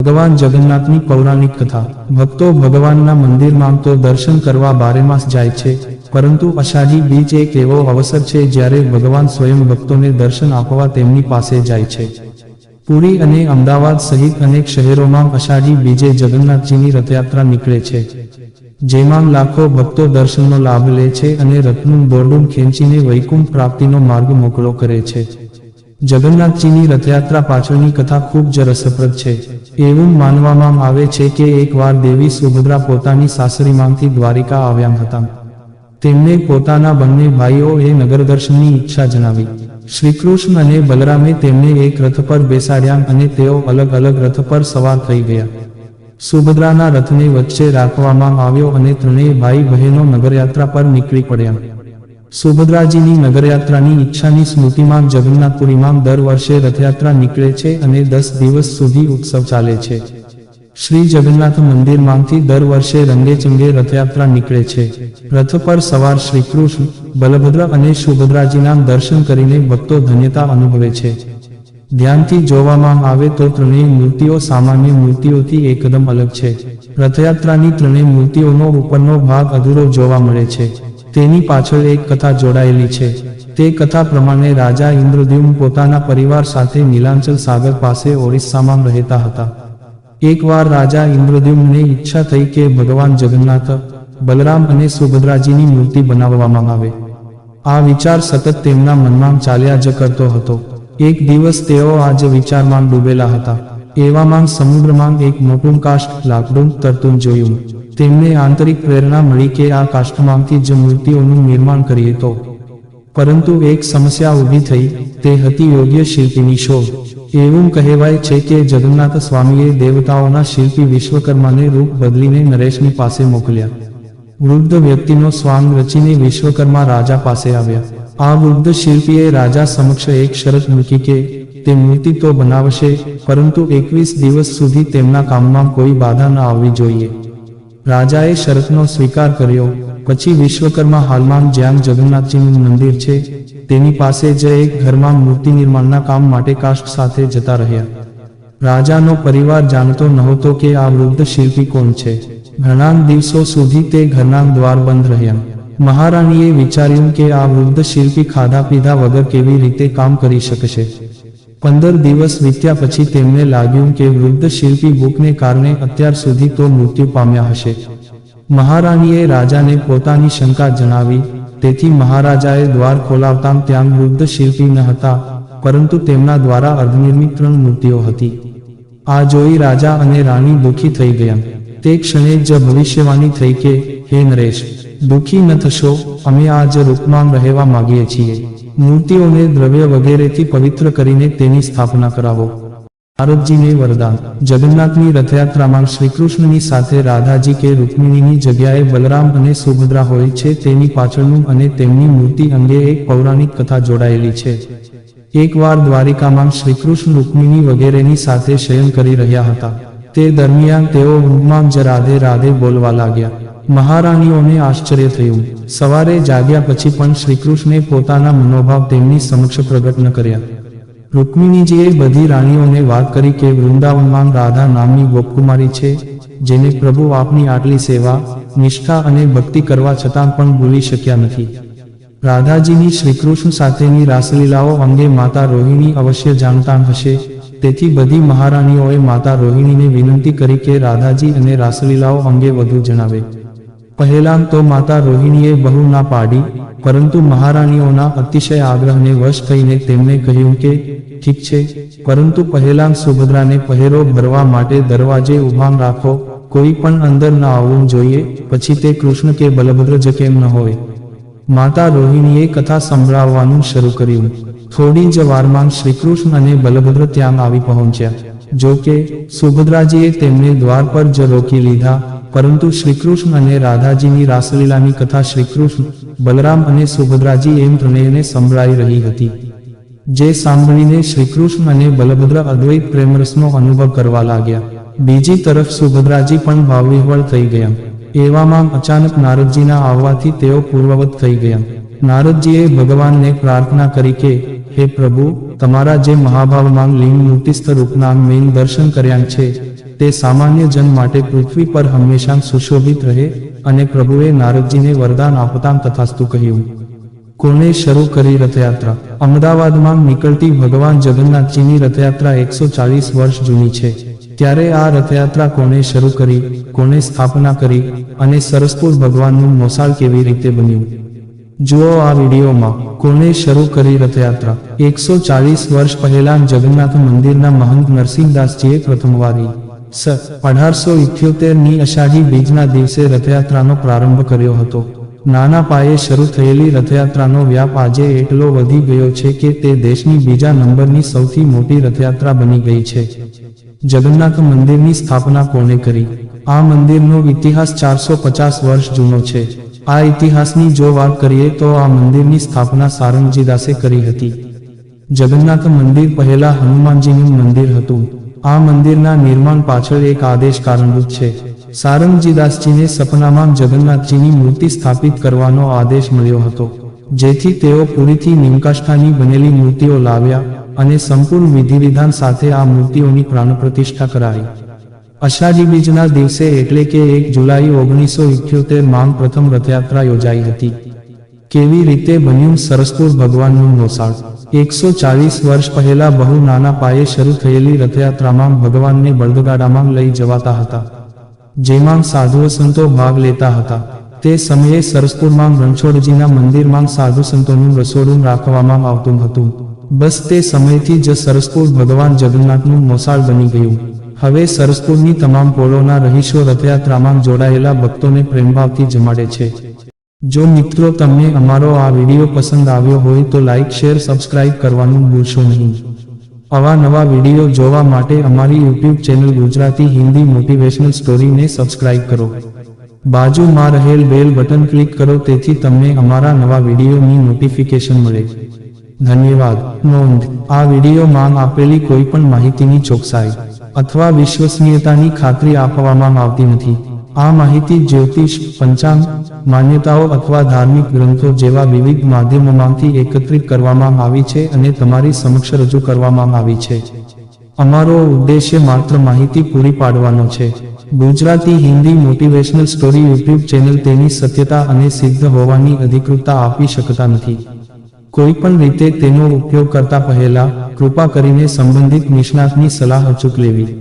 ભગવાન જગન્નાથની પૌરાણિક કથા। ભક્તો ભગવાનના મંદિરમાં તો દર્શન કરવા બારેમાસ જાય છે, પરંતુ અષાઢી બીજ એક એવો અવસર છે જ્યારે ભગવાન સ્વયં ભક્તોને દર્શન આપવા તેમની પાસે જાય છે। પુરી અને અમદાવાદ સહિત અનેક શહેરોમાં અષાઢી બીજે જગન્નાથજીની રથયાત્રા નીકળે છે, જેમાં લાખો ભક્તો દર્શનનો લાભ લે છે અને રથનું દોરડું ખેંચીને વૈકુંઠ પ્રાપ્તિનો માર્ગ મોકળો કરે છે। જગન્નાથજીની રથયાત્રા પાછળની કથા ખૂબ જ રસપ્રદ છે। એવું માનવામાં આવે છે કે એકવાર દેવી સુભદ્રા પોતાની સાસરીમાંથી દ્વારિકા આવ્યા હતા। તેમને પોતાના બંને ભાઈઓએ નગરદર્શનની ઈચ્છા જણાવી। શ્રીકૃષ્ણ અને બલરામે તેમને એક રથ પર બેસાડ્યા અને તેઓ અલગ અલગ રથ પર સવાર થઈ ગયા। સુભદ્રાના રથને વચ્ચે રાખવામાં આવ્યો અને ત્રણેય ભાઈ બહેનો નગરયાત્રા પર નીકળી પડ્યા। સુભદ્રાજીની નગરયાત્રાની ઈચ્છાની સ્મૃતિમાં જગન્નાથપુરીમાં દર વર્ષે રથયાત્રા નીકળે છે અને 10 દિવસ સુધી ઉત્સવ ચાલે છે। શ્રી જગન્નાથ મંદિરમાંથી દર વર્ષે રંગેચંગે રથયાત્રા નીકળે છે। રથ પર સવાર શ્રીકૃષ્ણ, બલભદ્ર અને સુભદ્રાજીના દર્શન કરીને ભક્તો ધન્યતા અનુભવે છે। ધ્યાનથી જોવામાં આવે તો ત્રણેય મૂર્તિઓ સામાન્ય મૂર્તિઓથી એકદમ અલગ છે। રથયાત્રાની ત્રણેય મૂર્તિઓનો ઉપરનો ભાગ અધૂરો જોવા મળે છે। તેની પાછળ એક કથા જોડાયેલી છે। તે કથા પ્રમાણે રાજા ઇન્દ્રદ્યુમ્ન પોતાના પરિવાર સાથે નીલાંચલ સાગર પાસે ઓરિસ્સામાં રહેતા હતા। એકવાર રાજા ઇન્દ્રદ્યુમ્નને ઈચ્છા થઈ કે ભગવાન જગન્નાથ, બલરામ અને સુભદ્રાજીની મૂર્તિ બનાવવામાં આવે। આ વિચાર સતત તેમના મનમાં ચાલ્યા જ કરતો હતો। એક દિવસ તેઓ આ જ વિચારમાં ડૂબેલા હતા। એવામાં સમુદ્રમાં એક મોટું કાષ્ઠ લાકડું તરતું જોયું। તેમને આંતરિક પ્રેરણા મળી કે આ કાષ્ઠમાંથી જ મૂર્તિઓનું નિર્માણ કરીએ તો। પરંતુ એક સમસ્યા ઊભી થઈ, તે હતી યોગ્ય શિલ્પીની શોધ। એવું કહેવાય છે કે જગન્નાથ સ્વામીએ દેવતાઓના શિલ્પી વિશ્વકર્માને રૂપ બદલીને નરેશની પાસે મોકલ્યા। વૃદ્ધ વ્યક્તિનો સ્વાંગ રચીને વિશ્વકર્મા રાજા પાસે આવ્યા। આ વૃદ્ધ શિલ્પીએ રાજા સમક્ષ એક શરત મૂકી કે તે મૂર્તિ તો બનાવશે, પરંતુ 21 દિવસ સુધી તેમના કામમાં કોઈ બાધા ન આવવી જોઈએ। રાજાએ શરતનો સ્વીકાર કર્યો। પછી વિશ્વકર્મા હાલમાં જ્યાં જગન્નાથજીનું મંદિર છે, તેની પાસે જ એક ઘરમાં મૂર્તિ નિર્માણના કામ માટે કાષ્ઠ સાથે જતા રહ્યા। રાજાનો પરિવાર જાણતો નહોતો કે આ વૃદ્ધ શિલ્પી કોણ છે। ઘણા દિવસો સુધી તે ઘરના દ્વાર બંધ રહ્યા। મહારાણીએ વિચાર્યું કે આ વૃદ્ધ શિલ્પી ખાધા પીધા વગર કેવી રીતે કામ કરી શકશે। 15 દિવસ વીત્યા પછી તેમને લાગ્યું કે વૃદ્ધ શિલ્પી ભૂખને કારણે અત્યાર સુધી તો મૃત્યુ પામ્યા હશે। મહારાણીએ રાજાને પોતાની શંકા જણાવી। તેથી મહારાજાએ દ્વાર ખોલાવતા ત્યાં વૃદ્ધ શિલ્પી ન હતા, પરંતુ તેમના દ્વારા અર્ધનિર્મિત 3 મૂર્તિઓ હતી। આ જોઈ રાજા અને રાણી દુઃખી થઈ ગયા। તે ક્ષણે જ ભવિષ્યવાણી થઈ કે, હે નરેશ, દુઃખી ન થશો, અમે આ જ રૂપમાં રહેવા માંગીએ છીએ। મૂર્તિઓને દ્રવ્ય વગેરેથી પવિત્ર કરીને તેની સ્થાપના કરાવો। નારદજીને વરદાન। જગન્નાથની રથયાત્રામાં શ્રીકૃષ્ણની સાથે રાધાજી કે રૂક્મિણીની જગ્યાએ બલરામ અને સુભદ્રા હોય છે, તેની પાછળનું અને તેમની મૂર્તિ અંગે એક પૌરાણિક કથા જોડાયેલી છે। એકવાર દ્વારિકામાં શ્રીકૃષ્ણ રૂક્મિણી વગેરેની સાથે શયન કરી રહ્યા હતા। તે દરમિયાન તેઓ ઊંઘમાં જ રાધે રાધે બોલવા લાગ્યા। મહારાણીઓને આશ્ચર્ય થયું। સવારે જાગ્યા પછી પણ શ્રીકૃષ્ણે પોતાના મનોભાવ તેમની સમક્ષ પ્રગટ ન કર્યા। રૂક્મિણીજીએ બધી રાણીઓને વાત કરી કે વૃંદાવનમાં રાધા નામની ગોપકુમારી છે, જેને પ્રભુ આપની આટલી સેવા, નિષ્ઠા અને ભક્તિ કરવા છતાં પણ ભૂલી શક્યા નથી। રાધાજીની શ્રીકૃષ્ણ સાથેની રાસલીલાઓ અંગે માતા રોહિણી અવશ્ય જાણતા હશે, તેથી બધી મહારાણીઓએ માતા રોહિણીને વિનંતી કરી કે રાધાજી અને રાસલીલાઓ અંગે વધુ જણાવે। પહેલાં તો માતા રોહિણીએ બહુ ના પાડી, પરંતુ મહારાણીઓના અતિશય આગ્રહને વશ થઈને તેમને કહ્યું કે ઠીક છે, પરંતુ પહેલાં સુભદ્રાને પહેરો ભરવા માટે દરવાજે ઊભા રાખો, કોઈ પણ અંદર ન આવવું જોઈએ, પછી તે કૃષ્ણ કે બલભદ્ર જ કેમ ન હોય। માતા રોહિણીએ કથા સંભળાવવાનું શરૂ કર્યું। થોડી જ વારમાં શ્રીકૃષ્ણ અને બલભદ્ર ત્યાં આવી પહોંચ્યા। જો કે સુભદ્રાજીએ તેમને દ્વાર પર જ રોકી લીધા, પરંતુ શ્રીકૃષ્ણ અને રાધાજીની રાસલીલાની કથા શ્રીકૃષ્ણ, બલરામ અને સુભદ્રાજી એમ ત્રણેયને સંભળાઈ રહી હતી, જે સાંભળીને શ્રીકૃષ્ણ અને બલભદ્ર અદ્વૈત પ્રેમરસનો અનુભવ કરવા લાગ્યા। બીજી તરફ સુભદ્રાજી પણ ભાવવિહ્વળ થઈ ગયા। એવામાં અચાનક નારદજીના આવવાથી તેઓ પૂર્વવત થઈ ગયા। નારદજીએ ભગવાનને પ્રાર્થના કરી કે હે પ્રભુ, તમારા જે મહાભાવમાં લીન મૂર્તિસ્થ રૂપના મેં દર્શન કર્યા છે, તે સામાન્ય જન માટે પૃથ્વી પર હંમેશા સુશોભિત રહે, અને પ્રભુએ નારદજીને વરદાન આપતાં તથાસ્તુ કહ્યું. કોણે શરૂ કરી રથયાત્રા? અમદાવાદમાં નીકળતી ભગવાન જગન્નાથજીની રથયાત્રા 140 વર્ષ જૂની છે. ત્યારે આ રથયાત્રા કોણે શરૂ કરી, કોણે સ્થાપના કરી, અને સરસપુર ભગવાનનું મોસાળ કેવી રીતે બન્યું? જુઓ આ વિડીયોમાં. કોણે શરૂ કરી રથયાત્રા? 140 વર્ષ પહેલા જગન્નાથ મંદિરના મહંત નરસિંહદાસજીએ પ્રથમવાર સ 1878ની અષાઢી બીજના દિવસે રથયાત્રાનો પ્રારંભ કર્યો હતો. નાના પાયે શરૂ થયેલી રથયાત્રાનો વ્યાપ આજે એટલો વધી ગયો છે કે તે દેશની બીજા નંબરની સૌથી મોટી રથયાત્રા બની ગઈ છે. જગન્નાથ મંદિરની સ્થાપના કોણે કરી? આ મંદિરનો ઇતિહાસ 450 વર્ષ જૂનો છે. આ ઇતિહાસની જો વાત કરીએ તો આ મંદિરની સ્થાપના સારંગજીદાસે કરી હતી. જગન્નાથ મંદિર પહેલા હનુમાનજીનું મંદિર હતું. આ મંદિરના નિર્માણ પાછળ એક આદેશ કારણભૂત છે. સારંગજીદાસજીને સપનામાં જગન્નાથજીની મૂર્તિ સ્થાપિત કરવાનો આદેશ મળ્યો હતો, જેથી તેઓ પુરીથી નિમકાષ્ઠાની બનેલી મૂર્તિઓ લાવ્યા અને સંપૂર્ણ વિધિવિધાન સાથે આ મૂર્તિઓની પ્રાણ પ્રતિષ્ઠા કરાઈ. અષાઢી બીજના દિવસે એટલે કે 1 જુલાઈ 1978માં પ્રથમ રથયાત્રા યોજાઈ હતી. કેવી રીતે બન્યું સરસપુર ભગવાનનું મોસાળ? 140 વર્ષ પહેલા બહુ નાના પાયે શરૂ થયેલી રથયાત્રામાં ભગવાનને બળદગાડામાં લઈ જવાતા હતા, જેમાં સાધુ સંતો ભાગ લેતા હતા. તે સમયે સરસપુરમાં રણછોડજીના મંદિરમાં સાધુ સંતોનું રસોડું રાખવામાં આવતું હતું. બસ તે સમયથી જ સરસપુર ભગવાન જગન્નાથનું મોસાળ બની ગયું. હવે સરસપુરની તમામ પોળોના રહીશો રથયાત્રામાં જોડાયેલા ભક્તોને પ્રેમભાવથી જમાડે છે. જો મિત્રો તમને અમારો આ વિડીયો પસંદ આવ્યો હોય તો લાઈક, શેર, સબસ્ક્રાઇબ કરવાનું ભૂલશો નહીં. આવા નવા વિડીયો જોવા માટે અમારી YouTube channel Gujarati Hindi motivational સ્ટોરીને સબસ્ક્રાઇબ કરો. બાજુમાં રહેલ બેલ બટન ક્લિક કરો તેથી તમને અમારા નવા વિડીયોની નોટિફિકેશન મળે. ધન્યવાદ. નોંધ: આ વિડીયોમાં આપેલી કોઈ પણ માહિતીની ચોકસાઈ અથવા વિશ્વસનીયતાની ખાતરી આપવામાં આવતી નથી. આ માહિતી જ્યોતિષ, પંચાંગ, માન્યતાઓ અથવા ધાર્મિક ગ્રંથો જેવા વિવિધ માધ્યમોમાંથી એકત્રિત કરવામાં આવી છે અને તમારી સમક્ષ રજૂ કરવામાં આવી છે. અમારો ઉદ્દેશ્ય માત્ર માહિતી પૂરી પાડવાનો છે. Gujarati Hindi motivational story YouTube channel તેની સત્યતા અને સિદ્ધ હોવાની અધિકૃતતા આપી શકતા નથી. કોઈ પણ રીતે તેનો ઉપયોગ કરતા પહેલા કૃપા કરીને સંબંધિત નિષ્ણાતની સલાહ અચૂક લેવી.